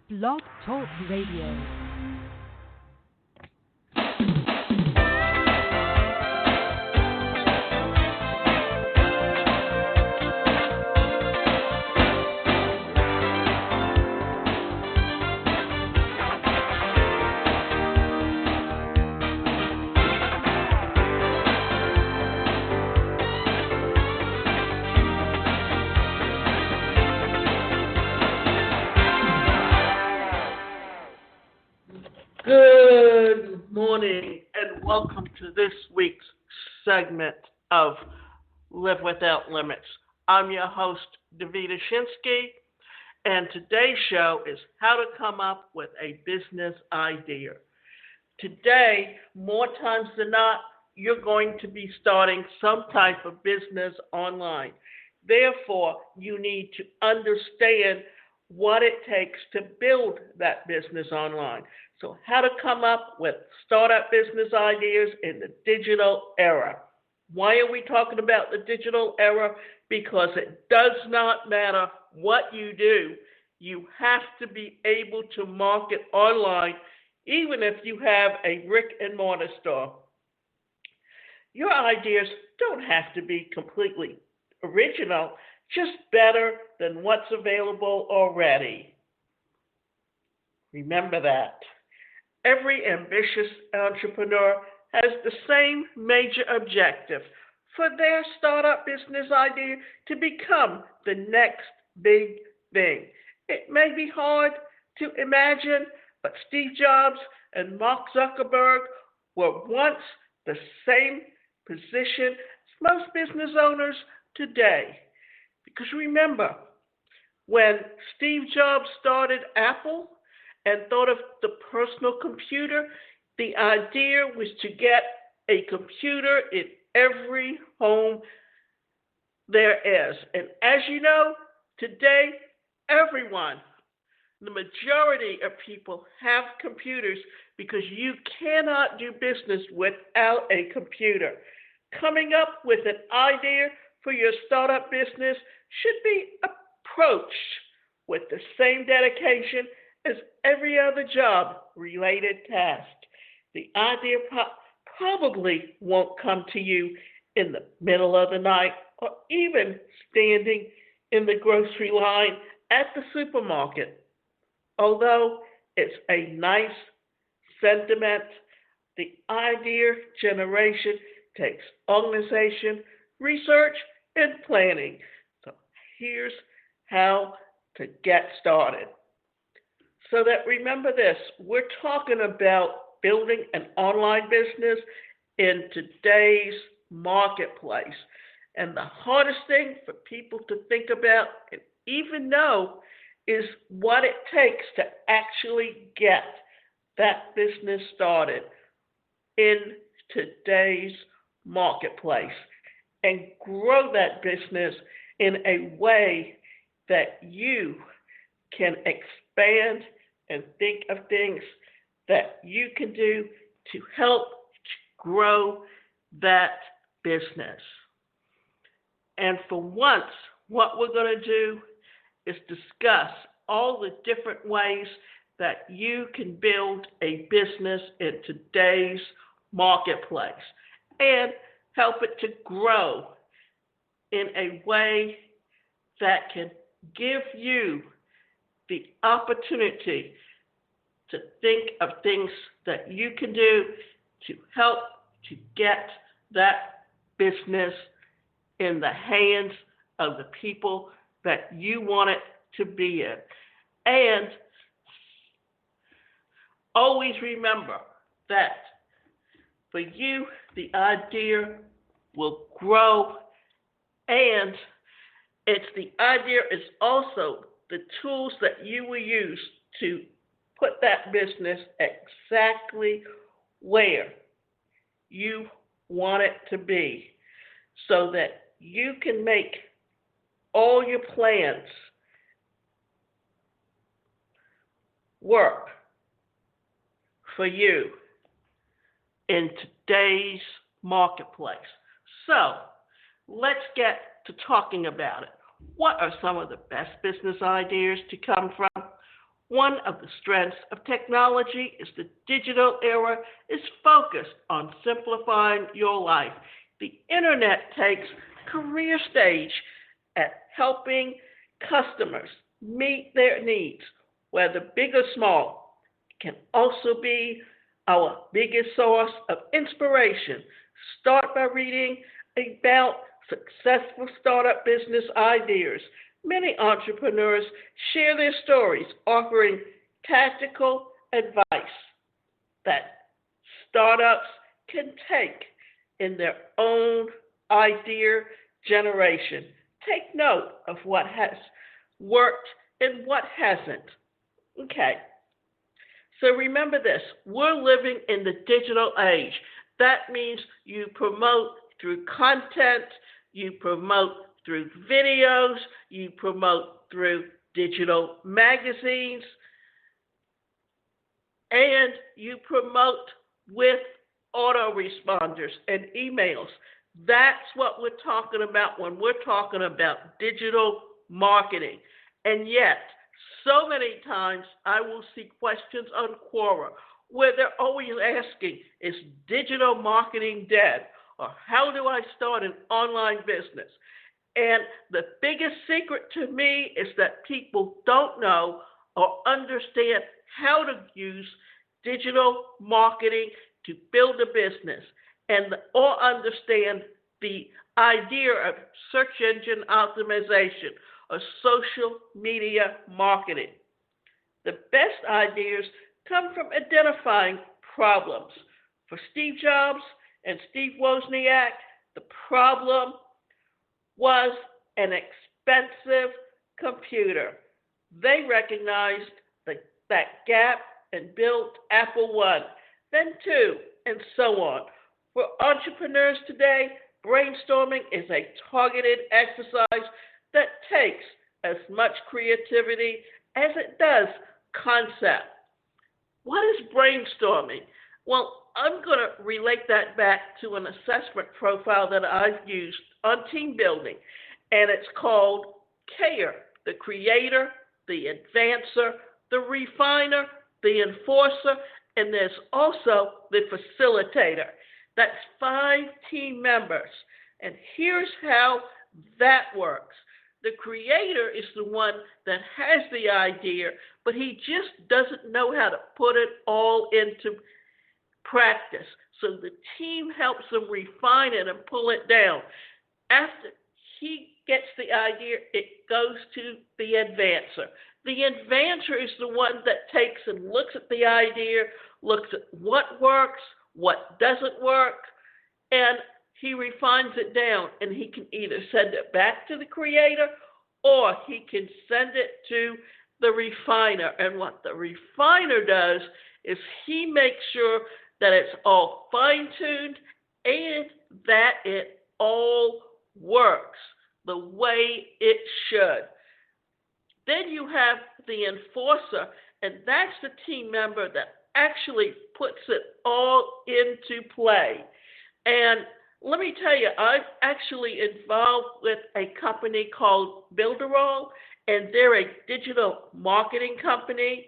Blog Talk Radio. Good morning and welcome to this week's segment of Live Without Limits. I'm your host, Davida Shinsky, and today's show is how to come up with a business idea. Today, more times than not, you're going to be starting some type of business online. Therefore, you need to understand what it takes to build that business online. So how to come up with startup business ideas in the digital era. Why are we talking about the digital era? Because it does not matter what you do. You have to be able to market online, even if you have a brick and mortar store. Your ideas don't have to be completely original, just better than what's available already. Remember that. Every ambitious entrepreneur has the same major objective for their startup business idea to become the next big thing. It may be hard to imagine, but Steve Jobs and Mark Zuckerberg were once the same position as most business owners today. Because remember, when Steve Jobs started Apple and thought of the personal computer, the idea was to get a computer in every home there is. And as you know, today, everyone, the majority of people have computers because you cannot do business without a computer. Coming up with an idea for your startup business should be approached with the same dedication as every other job-related task. The idea probably won't come to you in the middle of the night or even standing in the grocery line at the supermarket. Although it's a nice sentiment, the idea generation takes organization, research, and planning. So here's how to get started. So that remember this, we're talking about building an online business in today's marketplace. And the hardest thing for people to think about and even know is what it takes to actually get that business started in today's marketplace and grow that business in a way that you can expand and think of things that you can do to help grow that business. And for once, what we're going to do is discuss all the different ways that you can build a business in today's marketplace and help it to grow in a way that can give you the opportunity to think of things that you can do to help to get that business in the hands of the people that you want it to be in. And always remember that for you, the idea will grow, and the idea is also the tools that you will use to put that business exactly where you want it to be so that you can make all your plans work for you in today's marketplace. So let's get to talking about it. What are some of the best business ideas to come from? One of the strengths of technology is the digital era is focused on simplifying your life. The internet takes career stage at helping customers meet their needs, whether big or small. It can also be our biggest source of inspiration. Start by reading about successful startup business ideas. Many entrepreneurs share their stories, offering tactical advice that startups can take in their own idea generation. Take note of what has worked and what hasn't. Okay, so remember this, we're living in the digital age. That means you promote through content, you promote through videos, you promote through digital magazines, and you promote with autoresponders and emails. That's what we're talking about when we're talking about digital marketing. And yet, so many times I will see questions on Quora where they're always asking, is digital marketing dead? Or how do I start an online business? And the biggest secret to me is that people don't know or understand how to use digital marketing to build a business or understand the idea of search engine optimization or social media marketing. The best ideas come from identifying problems. For Steve Jobs and Steve Wozniak, the problem was an expensive computer. They recognized that gap and built Apple I, then II, and so on. For entrepreneurs today, brainstorming is a targeted exercise that takes as much creativity as it does concept. What is brainstorming? Well, I'm going to relate that back to an assessment profile that I've used on team building, and it's called CARE, the creator, the advancer, the refiner, the enforcer, and there's also the facilitator. That's 5 team members. And here's how that works. The creator is the one that has the idea, but he just doesn't know how to put it all into practice. So the team helps him refine it and pull it down. After he gets the idea, it goes to the advancer. The advancer is the one that takes and looks at the idea, looks at what works, what doesn't work, and he refines it down, and he can either send it back to the creator or he can send it to the refiner. And what the refiner does is he makes sure that it's all fine-tuned and that it all works the way it should. Then you have the enforcer, and that's the team member that actually puts it all into play. And let me tell you, I'm actually involved with a company called Builderall, and they're a digital marketing company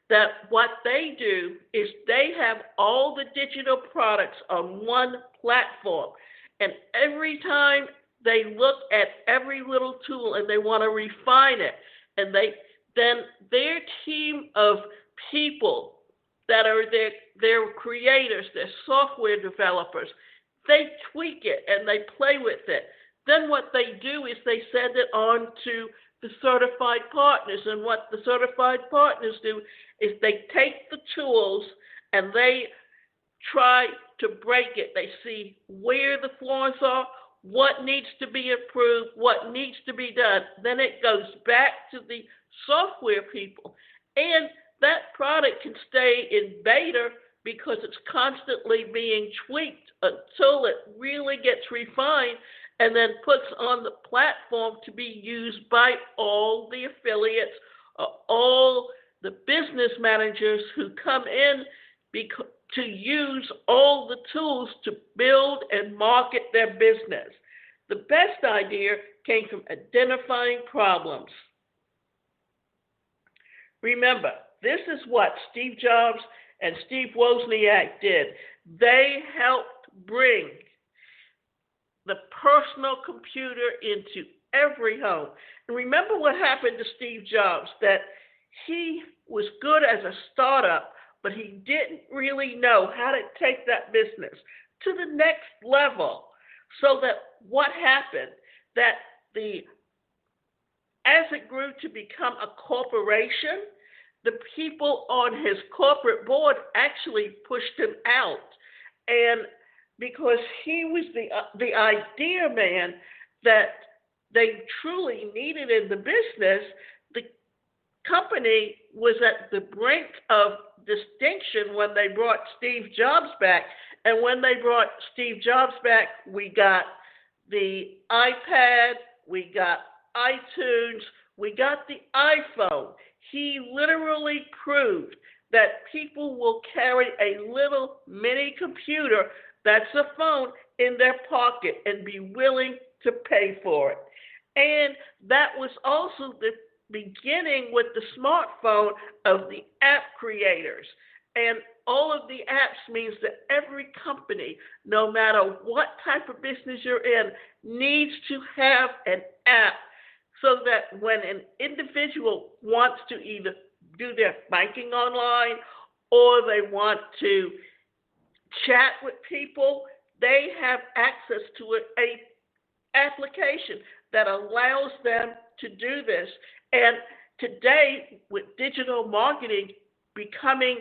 that what they do is they have all the digital products on one platform. And every time they look at every little tool and they want to refine it, and then their team of people that are their creators, their software developers, they tweak it and they play with it. Then what they do is they send it on to the certified partners, and what the certified partners do is they take the tools and they try to break it. They see where the flaws are, what needs to be improved, what needs to be done. Then it goes back to the software people, and that product can stay in beta because it's constantly being tweaked until it really gets refined and then puts on the platform to be used by all the affiliates, all the business managers who come in to use all the tools to build and market their business. The best idea came from identifying problems. Remember, this is what Steve Jobs and Steve Wozniak did. They helped bring the personal computer into every home. And remember what happened to Steve Jobs, that he was good as a startup, but he didn't really know how to take that business to the next level. So that what happened, that as it grew to become a corporation, the people on his corporate board actually pushed him out. And because he was the idea man that they truly needed in the business, the company was at the brink of distinction when they brought Steve Jobs back. And when they brought Steve Jobs back, we got the iPad, we got iTunes, we got the iPhone. He literally proved that people will carry a little mini computer that's a phone in their pocket and be willing to pay for it. And that was also the beginning with the smartphone of the app creators. And all of the apps means that every company, no matter what type of business you're in, needs to have an app so that when an individual wants to either do their banking online or they want to chat with people, they have access to a application that allows them to do this. And today, with digital marketing becoming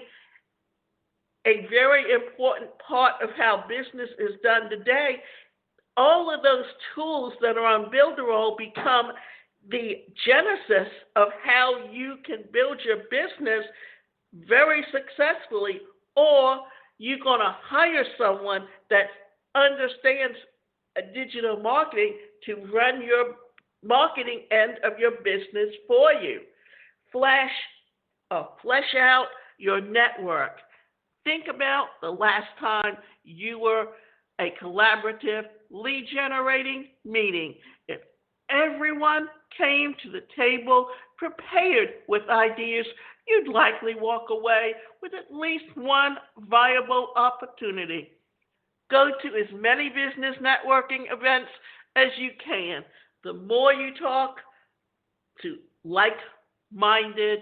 a very important part of how business is done today, all of those tools that are on Builderall become the genesis of how you can build your business very successfully, or you're going to hire someone that understands digital marketing to run your marketing end of your business for you. Flesh out your network. Think about the last time you were a collaborative lead generating meeting. If everyone came to the table prepared with ideas, you'd likely walk away with at least one viable opportunity. Go to as many business networking events as you can. The more you talk to like-minded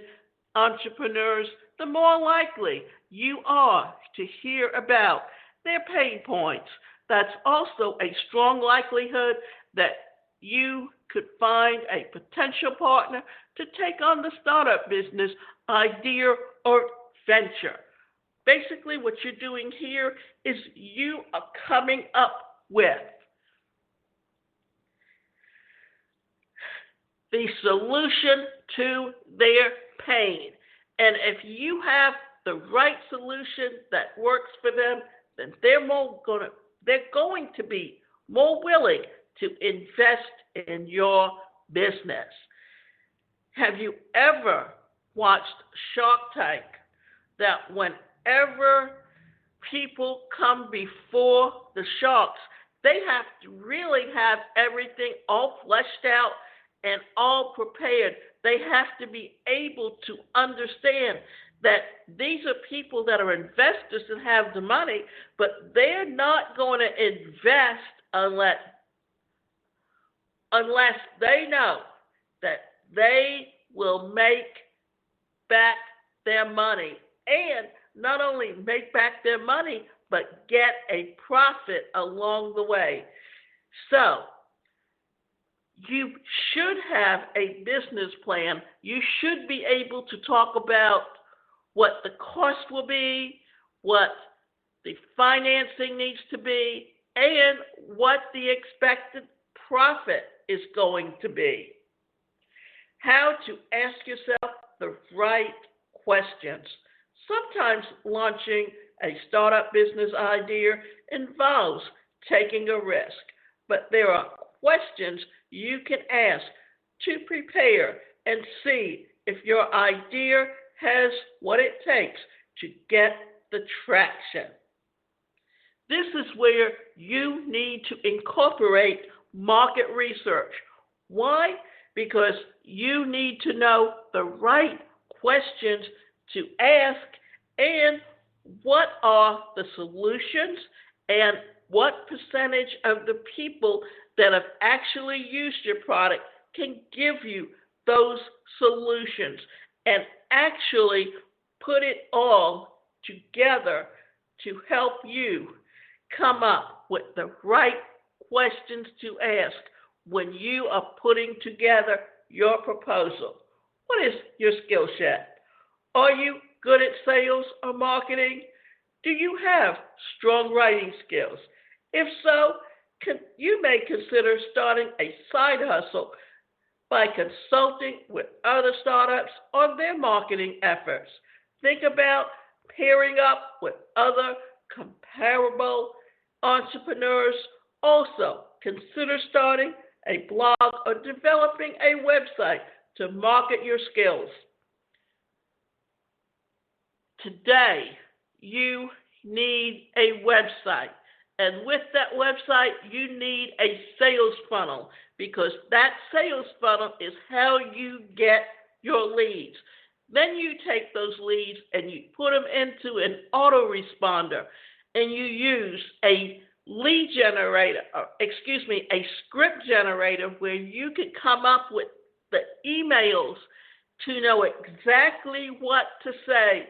entrepreneurs, the more likely you are to hear about their pain points. That's also a strong likelihood that you could find a potential partner to take on the startup business idea or venture. Basically, what you're doing here is you are coming up with the solution to their pain. And if you have the right solution that works for them, then they're going to be more willing to invest in your business. Have you ever watched Shark Tank? That whenever people come before the sharks, they have to really have everything all fleshed out and all prepared. They have to be able to understand that these are people that are investors and have the money, but they're not going to invest unless they know that they will make back their money. And not only make back their money, but get a profit along the way. So, you should have a business plan. You should be able to talk about what the cost will be, what the financing needs to be, and what the expected profit is going to be. How to ask yourself the right questions. Sometimes launching a startup business idea involves taking a risk, but there are questions you can ask to prepare and see if your idea has what it takes to get the traction. This is where you need to incorporate market research. Why? Because you need to know the right questions to ask, and what are the solutions, and what percentage of the people that have actually used your product can give you those solutions, and actually put it all together to help you come up with the right questions to ask when you are putting together your proposal. What is your skill set? Are you good at sales or marketing? Do you have strong writing skills? If so, you may consider starting a side hustle by consulting with other startups on their marketing efforts. Think about pairing up with other comparable entrepreneurs. Also, consider starting a blog or developing a website to market your skills. Today, you need a website. And with that website, you need a sales funnel, because that sales funnel is how you get your leads. Then you take those leads and you put them into an autoresponder, and you use a a script generator where you can come up with the emails to know exactly what to say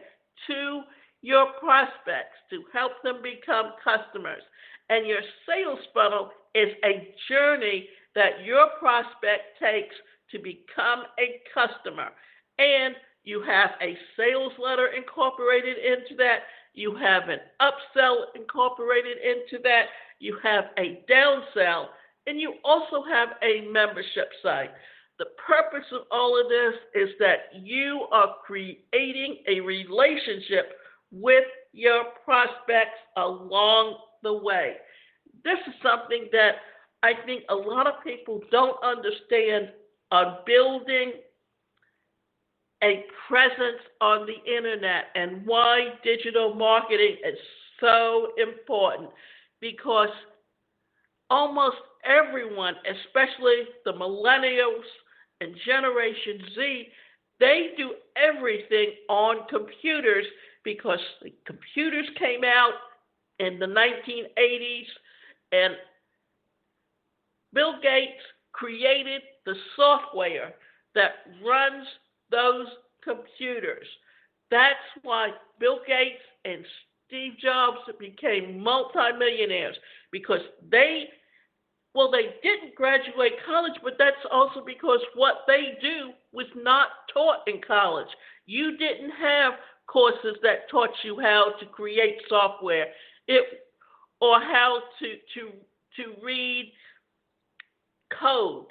to your prospects to help them become customers. And your sales funnel is a journey that your prospect takes to become a customer. And you have a sales letter incorporated into that. You have an upsell incorporated into that. You have a downsell. And you also have a membership site. The purpose of all of this is that you are creating a relationship with your prospects along the way. This is something that I think a lot of people don't understand on building a presence on the internet, and why digital marketing is so important, because almost everyone, especially the millennials and Generation Z, they do everything on computers, because the computers came out in the 1980s, and Bill Gates created the software that runs those computers. That's why Bill Gates and Steve Jobs became multimillionaires, because they didn't graduate college, but that's also because what they do was not taught in college. You didn't have courses that taught you how to create software, or how to read code.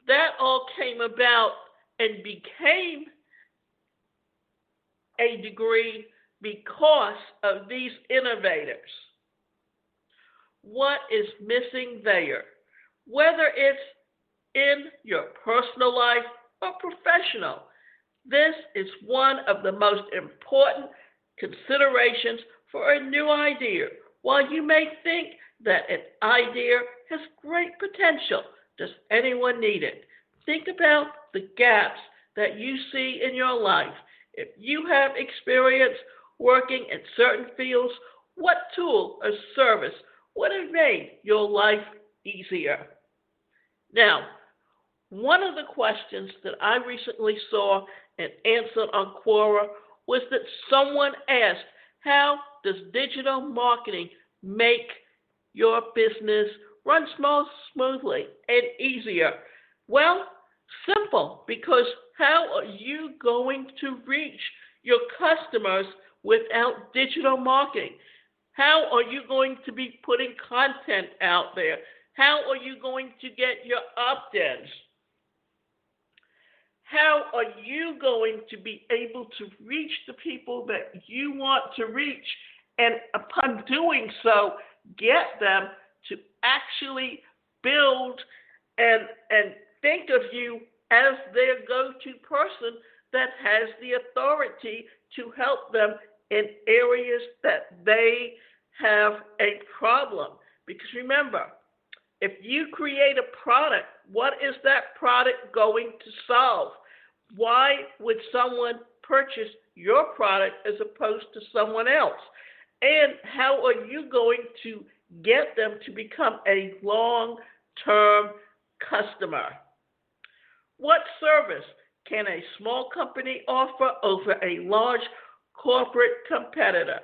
That all came about and became a degree because of these innovators. What is missing there? Whether it's in your personal life or professional, this is one of the most important considerations for a new idea. While you may think that an idea has great potential, does anyone need it? Think about the gaps that you see in your life. If you have experience working in certain fields, what tool or service would have made your life easier? Now, one of the questions that I recently saw and answered on Quora was that someone asked, how does digital marketing make your business run smoothly and easier? Well, simple, because how are you going to reach your customers without digital marketing? How are you going to be putting content out there? How are you going to get your opt-ins? How are you going to be able to reach the people that you want to reach, and upon doing so, get them to actually build and think of you as their go-to person that has the authority to help them in areas that they have a problem? Because remember, if you create a product, what is that product going to solve? Why would someone purchase your product as opposed to someone else? And how are you going to get them to become a long-term customer? What service can a small company offer over a large corporate competitor?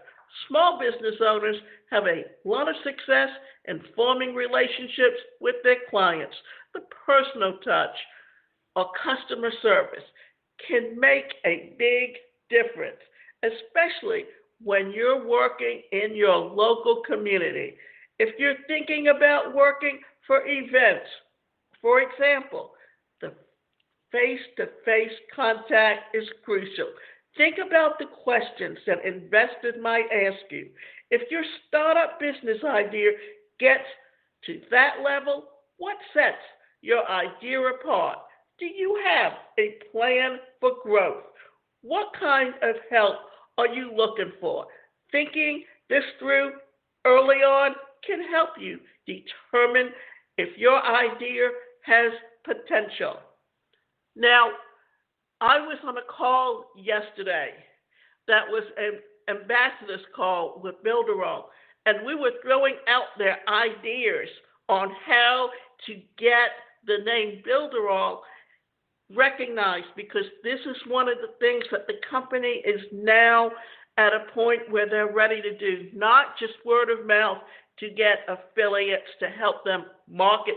Small business owners have a lot of success in forming relationships with their clients. The personal touch or customer service can make a big difference, especially when you're working in your local community. If you're thinking about working for events, for example, the face-to-face contact is crucial. Think about the questions that investors might ask you. If your startup business idea gets to that level, what sets your idea apart? Do you have a plan for growth? What kind of help are you looking for? Thinking this through early on can help you determine if your idea has potential. Now, I was on a call yesterday that was an ambassador's call with Builderall, and we were throwing out their ideas on how to get the name Builderall recognized, because this is one of the things that the company is now at a point where they're ready to do, not just word of mouth to get affiliates to help them market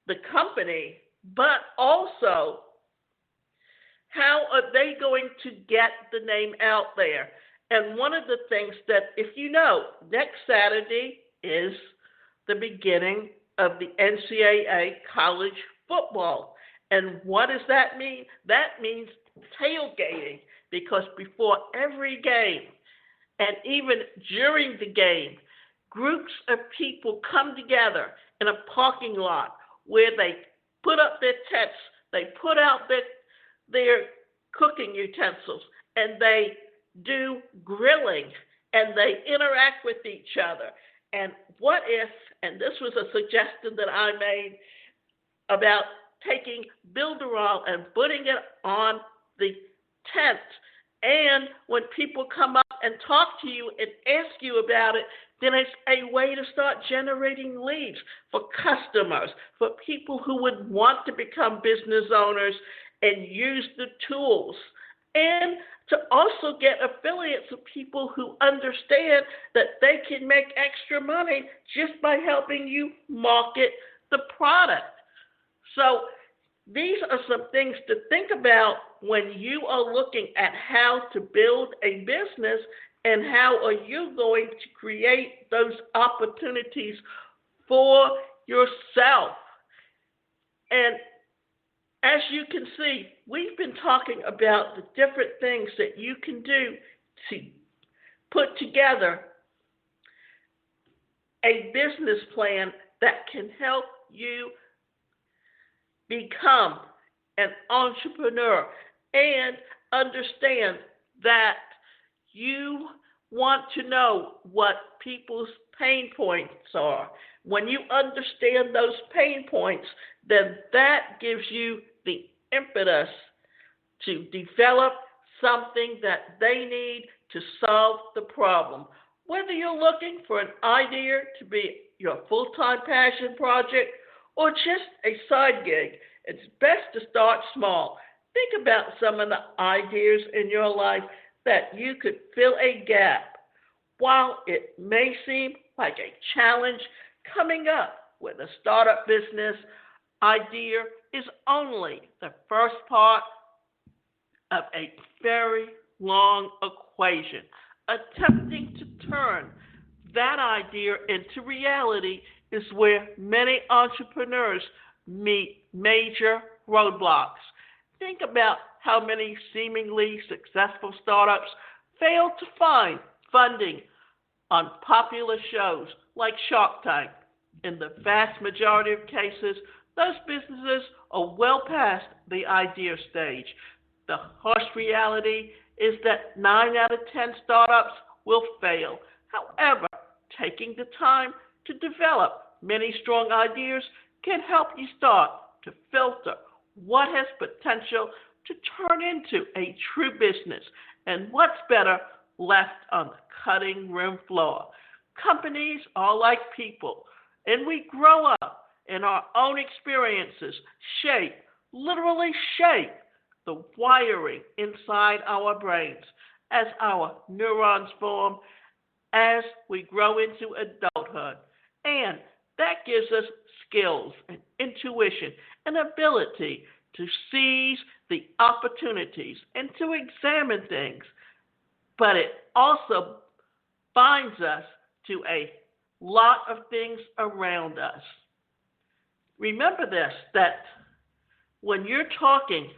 the company, but also how are they going to get the name out there? And one of the things that, if you know, next Saturday is the beginning of the NCAA college football. And what does that mean? That means tailgating, because before every game and even during the game, groups of people come together in a parking lot where they put up their tents, they put out their cooking utensils, and they do grilling, and they interact with each other. And what if, and this was a suggestion that I made about taking Builderall and putting it on the tent, and when people come up and talk to you and ask you about it, then it's a way to start generating leads for customers, for people who would want to become business owners and use the tools, and to also get affiliates of people who understand that they can make extra money just by helping you market the product. So these are some things to think about when you are looking at how to build a business, and how are you going to create those opportunities for yourself. And as you can see, we've been talking about the different things that you can do to put together a business plan that can help you become an entrepreneur, and understand that you want to know what people's pain points are. When you understand those pain points, then that gives you the impetus to develop something that they need to solve the problem. Whether you're looking for an idea to be your full-time passion project or just a side gig, it's best to start small. Think about some of the ideas in your life that you could fill a gap. While it may seem like a challenge, coming up with a startup business idea is only the first part of a very long equation. Attempting to turn that idea into reality is where many entrepreneurs meet major roadblocks. Think about how many seemingly successful startups fail to find funding on popular shows like Shark Tank. In the vast majority of cases, those businesses are well past the idea stage. The harsh reality is that 9 out of 10 startups will fail. However, taking the time to develop many strong ideas can help you start to filter what has potential to turn into a true business. And what's better, left on the cutting room floor. Companies are like people, and we grow up, and our own experiences literally shape the wiring inside our brains as our neurons form as we grow into adulthood. And that gives us skills and intuition and ability to seize the opportunities and to examine things. But it also binds us to a lot of things around us. Remember this, that when you're talking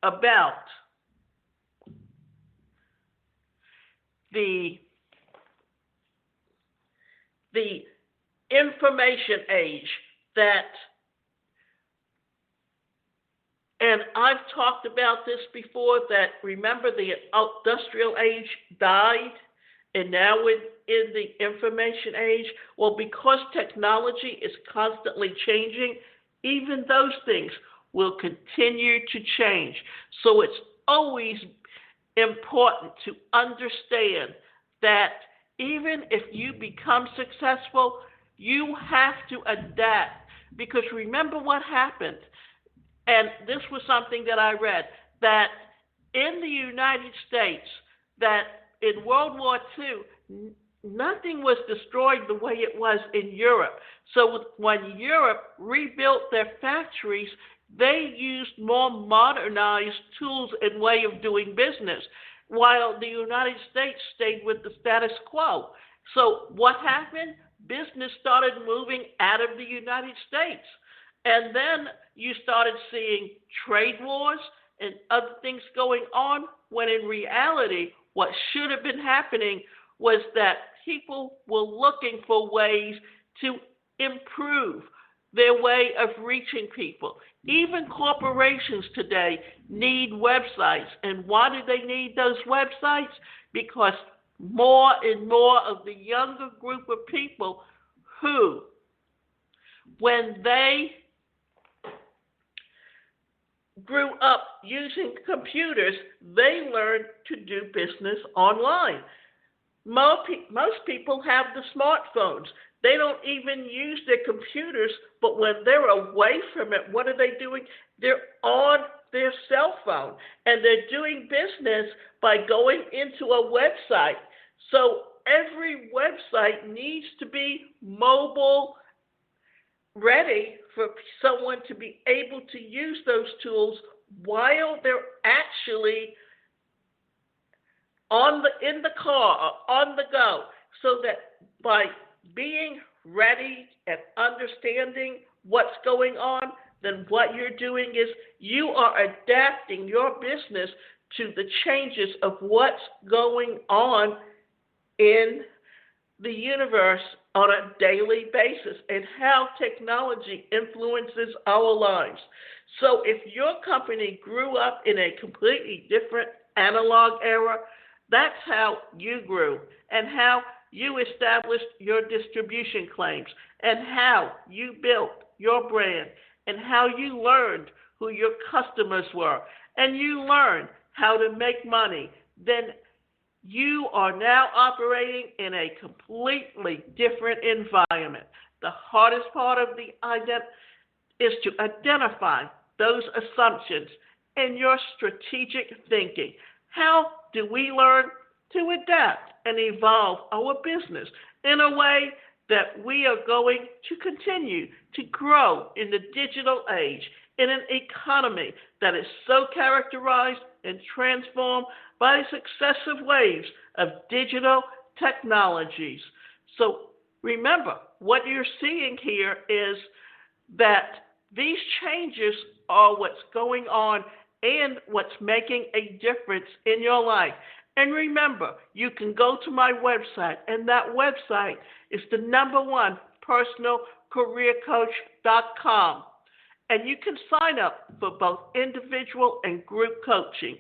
about the information age and I've talked about this before, that remember the industrial age died and now we're in the information age? Well, because technology is constantly changing, even those things will continue to change. So it's always important to understand that even if you become successful, you have to adapt. Because remember what happened, and this was something that I read, that in the United States, that in World War II, nothing was destroyed the way it was in Europe. So when Europe rebuilt their factories, they used more modernized tools and way of doing business, while the United States stayed with the status quo. So what happened? Business started moving out of the United States. And then you started seeing trade wars and other things going on, when in reality, what should have been happening was that people were looking for ways to improve their way of reaching people. Even corporations today need websites. And why do they need those websites? Because more and more of the younger group of people who, when they grew up using computers, they learned to do business online. Most people have the smartphones. They don't even use their computers, but when they're away from it, what are they doing? They're on their cell phone, and they're doing business by going into a website. So every website needs to be mobile ready for someone to be able to use those tools while they're actually in the car or on the go, so that by being ready and understanding what's going on, then what you're doing is you are adapting your business to the changes of what's going on in the universe on a daily basis and how technology influences our lives. So if your company grew up in a completely different analog era, that's how you grew, and how you established your distribution claims, and how you built your brand, and how you learned who your customers were, and you learned how to make money. Then you are now operating in a completely different environment. The hardest part of is to identify those assumptions in your strategic thinking. How do we learn to adapt and evolve our business in a way that we are going to continue to grow in the digital age, in an economy that is so characterized and transformed by successive waves of digital technologies? So remember, what you're seeing here is that these changes are what's going on and what's making a difference in your life. And remember, you can go to my website, and that website is the #1 personalcareercoach.com. And you can sign up for both individual and group coaching.